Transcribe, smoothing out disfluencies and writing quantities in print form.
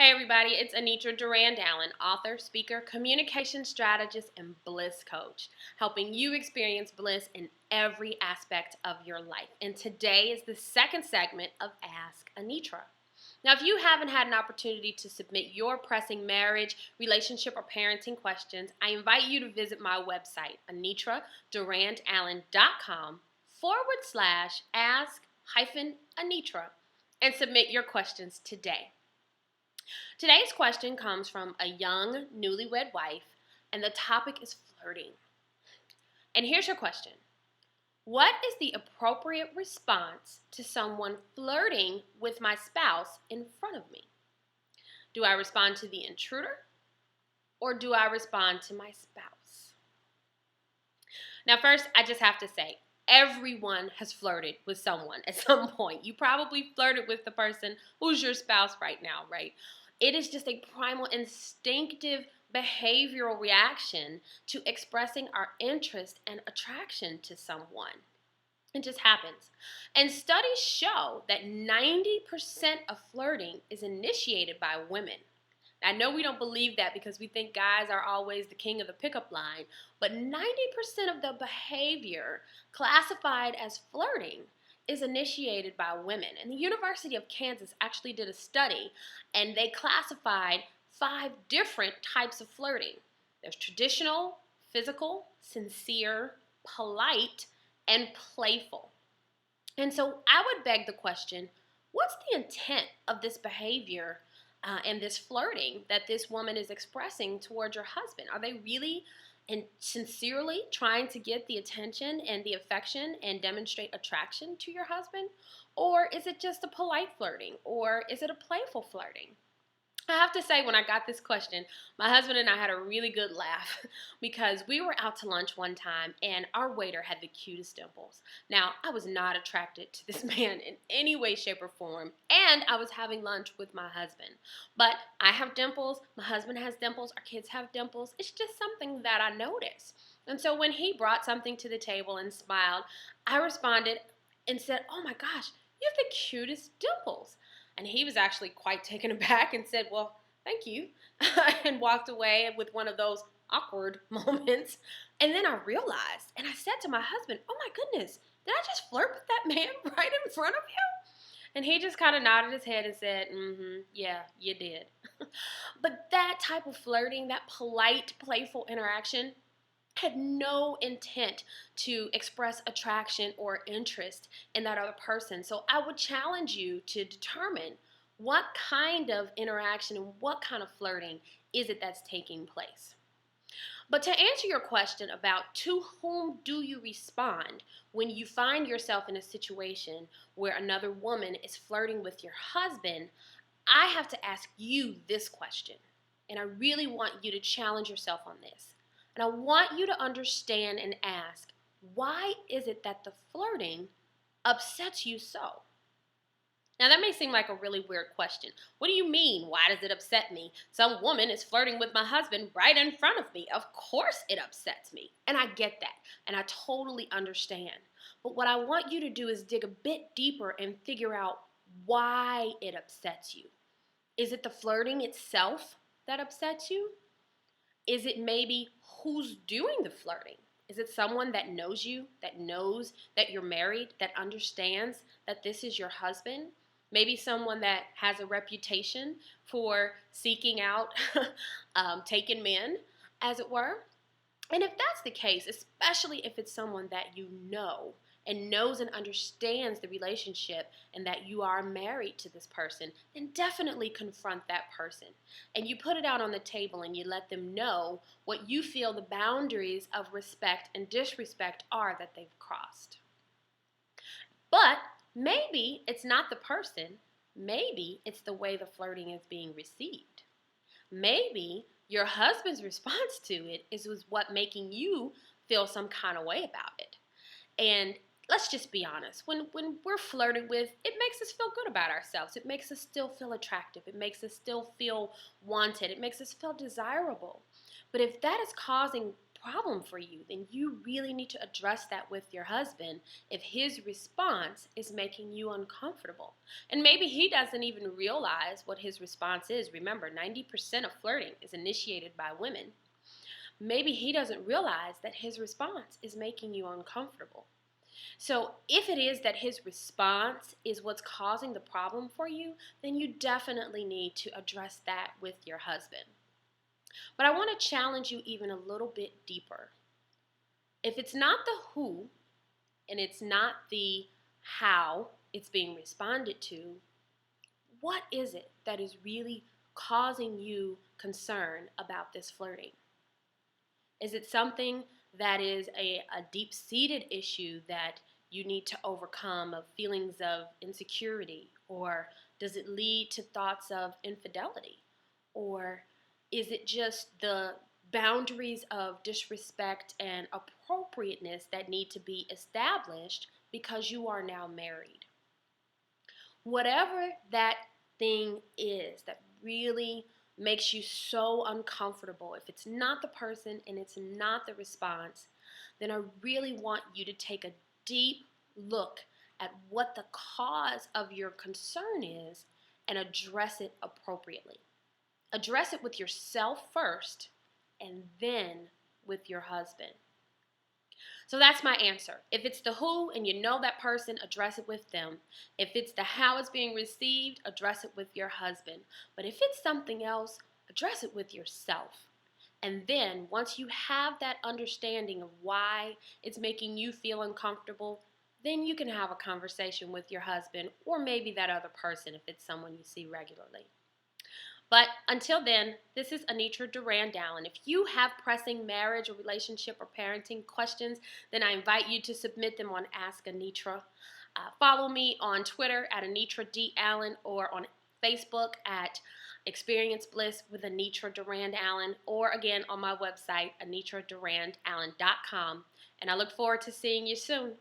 Hey everybody, it's Anitra Durand-Allen, author, speaker, communication strategist, and Bliss coach, helping you experience bliss in every aspect of your life. And today is the second segment of Ask Anitra. Now, if you haven't had an opportunity to submit your pressing marriage, relationship, or parenting questions, I invite you to visit my website, anitraDurand-Allen.com/ask-Anitra, and submit your questions today. Today's question comes from a young newlywed wife, and the topic is flirting. And here's her question. What is the appropriate response to someone flirting with my spouse in front of me? Do I respond to the intruder, or do I respond to my spouse? Now, first, I just have to say, everyone has flirted with someone at some point. You probably flirted with the person who's your spouse right now, right? It is just a primal, instinctive behavioral reaction to expressing our interest and attraction to someone. It just happens. And studies show that 90% of flirting is initiated by women. I know we don't believe that because we think guys are always the king of the pickup line, but 90% of the behavior classified as flirting is initiated by women. And the University of Kansas actually did a study, and they classified 5 different types of flirting. There's traditional, physical, sincere, polite, and playful. And so I would beg the question, what's the intent of this behavior and this flirting that this woman is expressing towards your husband? Are they really and sincerely trying to get the attention and the affection and demonstrate attraction to your husband? Or is it just a polite flirting? Or is it a playful flirting? I have to say, when I got this question, my husband and I had a really good laugh because we were out to lunch one time and our waiter had the cutest dimples. Now, I was not attracted to this man in any way, shape, or form, and I was having lunch with my husband. But I have dimples, my husband has dimples, our kids have dimples. It's just something that I noticed. And so when he brought something to the table and smiled, I responded and said, "Oh my gosh, you have the cutest dimples." And he was actually quite taken aback and said, "Well, thank you," and walked away with one of those awkward moments. And then I realized, and I said to my husband, "Oh my goodness, did I just flirt with that man right in front of you?" And he just kind of nodded his head and said, "Yeah, you did." But that type of flirting, that polite, playful interaction, had no intent to express attraction or interest in that other person. So I would challenge you to determine what kind of interaction and what kind of flirting is it that's taking place. But to answer your question about to whom do you respond when you find yourself in a situation where another woman is flirting with your husband, I have to ask you this question. And I really want you to challenge yourself on this. And I want you to understand and ask, why is it that the flirting upsets you so? Now, that may seem like a really weird question. What do you mean, why does it upset me? Some woman is flirting with my husband right in front of me. Of course it upsets me. And I get that. And I totally understand. But what I want you to do is dig a bit deeper and figure out why it upsets you. Is it the flirting itself that upsets you? Is it maybe who's doing the flirting? Is it someone that knows you, that knows that you're married, that understands that this is your husband? Maybe someone that has a reputation for seeking out taken men, as it were. And if that's the case, especially if it's someone that you know and knows and understands the relationship and that you are married to this person, then definitely confront that person. And you put it out on the table and you let them know what you feel the boundaries of respect and disrespect are that they've crossed. But maybe it's not the person. Maybe it's the way the flirting is being received. Maybe your husband's response to it is what making you feel some kind of way about it. And let's just be honest. When we're flirted with, it makes us feel good about ourselves. It makes us still feel attractive. It makes us still feel wanted. It makes us feel desirable. But if that is causing problem for you, then you really need to address that with your husband if his response is making you uncomfortable. And maybe he doesn't even realize what his response is. Remember, 90% of flirting is initiated by women. Maybe he doesn't realize that his response is making you uncomfortable. So if it is that his response is what's causing the problem for you, then you definitely need to address that with your husband. But I want to challenge you even a little bit deeper. If it's not the who and it's not the how it's being responded to, what is it that is really causing you concern about this flirting? Is it something that is a deep-seated issue that you need to overcome, of feelings of insecurity? Or does it lead to thoughts of infidelity? Or is it just the boundaries of disrespect and appropriateness that need to be established because you are now married? Whatever that thing is that really makes you so uncomfortable, if it's not the person and it's not the response, then I really want you to take a deep look at what the cause of your concern is and address it appropriately. Address it with yourself first and then with your husband. So that's my answer. If it's the who and you know that person, address it with them. If it's the how it's being received, address it with your husband. But if it's something else, address it with yourself. And then once you have that understanding of why it's making you feel uncomfortable, then you can have a conversation with your husband or maybe that other person if it's someone you see regularly. But until then, this is Anitra Durand-Allen. If you have pressing marriage or relationship or parenting questions, then I invite you to submit them on Ask Anitra. Follow me on Twitter at Anitra D. Allen or on Facebook at Experience Bliss with Anitra Durand-Allen, or again on my website, AnitraDurandAllen.com. And I look forward to seeing you soon.